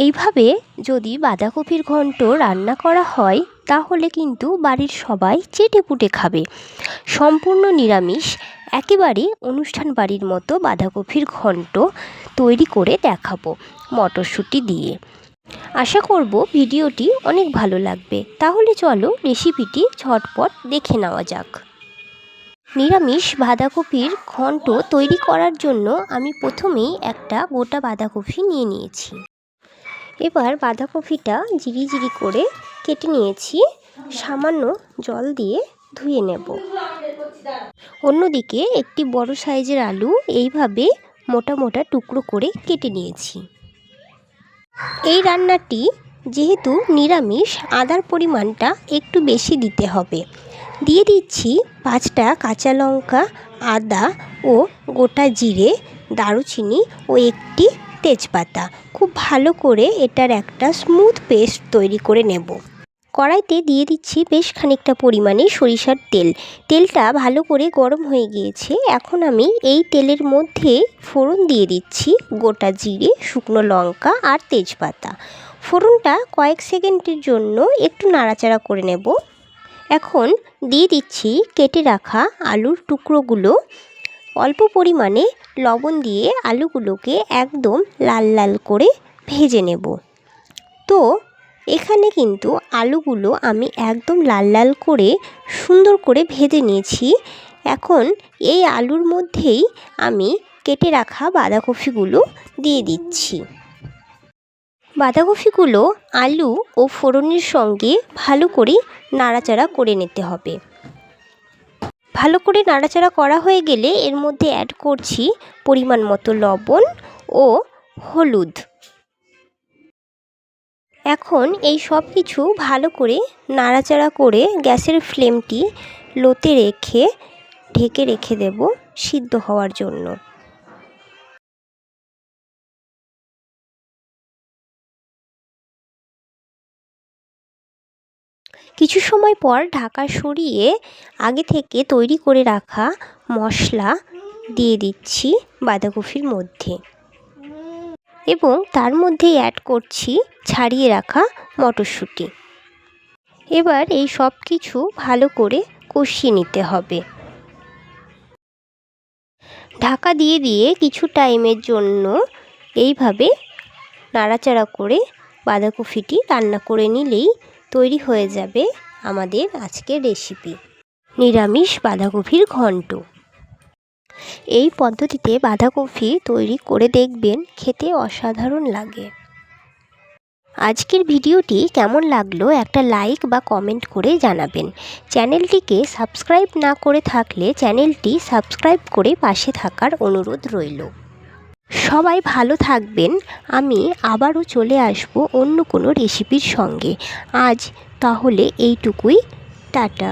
এইভাবে যদি বাঁধাকপির ঘন্ট রান্না করা হয় তাহলে কিন্তু বাড়ির সবাই চেটেপুটে খাবে। সম্পূর্ণ নিরামিষ, একেবারে অনুষ্ঠান বাড়ির মতো বাঁধাকপির ঘন্ট তৈরি করে দেখাবো মটরশুঁটি দিয়ে। আশা করব ভিডিওটি অনেক ভালো লাগবে। তাহলে চলো রেসিপিটি ঝটপট দেখে নেওয়া যাক। নিরামিষ বাঁধাকপির ঘন্ট তৈরি করার জন্য আমি প্রথমেই একটা গোটা বাঁধাকপি নিয়ে নিয়েছি। এবার বাঁধাকপিটা জিরি করে কেটে নিয়েছি, সামান্য জল দিয়ে ধুয়ে নেব। অন্যদিকে একটি বড় সাইজের আলু এইভাবে মোটা মোটা টুকরো করে কেটে নিয়েছি। এই রান্নাটি যেহেতু নিরামিষ, আদার পরিমাণটা একটু বেশি দিতে হবে। দিয়ে দিচ্ছি 5টা কাঁচা লঙ্কা, আদা ও গোটা জিরে, দারুচিনি ও একটি তেজপাতা। খুব ভালো করে এটার একটা স্মুথ পেস্ট তৈরি করে নেব। কড়াইতে দিয়ে দিচ্ছি বেশ খানিকটা পরিমাণে সরিষার তেল। তেলটা ভালো করে গরম হয়ে গিয়েছে। এখন আমি এই তেলের মধ্যে ফোড়ন দিয়ে দিচ্ছি গোটা জিরে, শুকনো লঙ্কা আর তেজপাতা। ফোড়নটা কয়েক সেকেন্ডের জন্য একটু নাড়াচাড়া করে নেব। এখন দিয়ে দিচ্ছি কেটে রাখা আলুর টুকরোগুলো। অল্প পরিমাণে লবণ দিয়ে আলুগুলোকে একদম লাল লাল করে ভেজে নেব। তো এখানে কিন্তু আলুগুলো আমি একদম লাল লাল করে সুন্দর করে ভেজে নিয়েছি। এখন এই আলুর মধ্যেই আমি কেটে রাখা বাঁধাকপিগুলো দিয়ে দিচ্ছি। বাঁধাকপিগুলো আলু ও ফোড়নের সঙ্গে ভালো করে নাড়াচাড়া করে নিতে হবে। ভালো করে নাড়াচাড়া করা হয়ে গেলে এর মধ্যে অ্যাড করছি পরিমাণ মতো লবণ ও হলুদ। এখন এই সব কিছু ভালো করে নাড়াচাড়া করে গ্যাসের ফ্লেমটি লোতে রেখে ঢেকে রেখে দেব সিদ্ধ হওয়ার জন্য। কিছু সময় পর ঢাকা সরিয়ে আগে থেকে তৈরি করে রাখা মশলা দিয়ে দিচ্ছি বাঁধাকপির মধ্যে এবং তার মধ্যেই অ্যাড করছি ছাড়িয়ে রাখা মটরশুঁটি। এবার এই সব কিছু ভালো করে কষিয়ে নিতে হবে। ঢাকা দিয়ে দিয়ে কিছু টাইমের জন্য এইভাবে নাড়াচাড়া করে বাঁধাকপিটি রান্না করে নিলেই তৈরি হয়ে যাবে আমাদের আজকের রেসিপি, নিরামিষ বাঁধাকপির ঘন্ট। এই পদ্ধতিতে বাঁধাকপি তৈরি করে দেখবেন, খেতে অসাধারণ লাগে। আজকের ভিডিওটি কেমন লাগলো একটা লাইক বা কমেন্ট করে জানাবেন। চ্যানেলটিকে সাবস্ক্রাইব না করে থাকলে চ্যানেলটি সাবস্ক্রাইব করে পাশে থাকার অনুরোধ রইল। সবাই ভালো থাকবেন। আমি আবারও চলে আসব অন্য কোনো রেসিপির সঙ্গে। আজ তাহলে এইটুকুই, টাটা।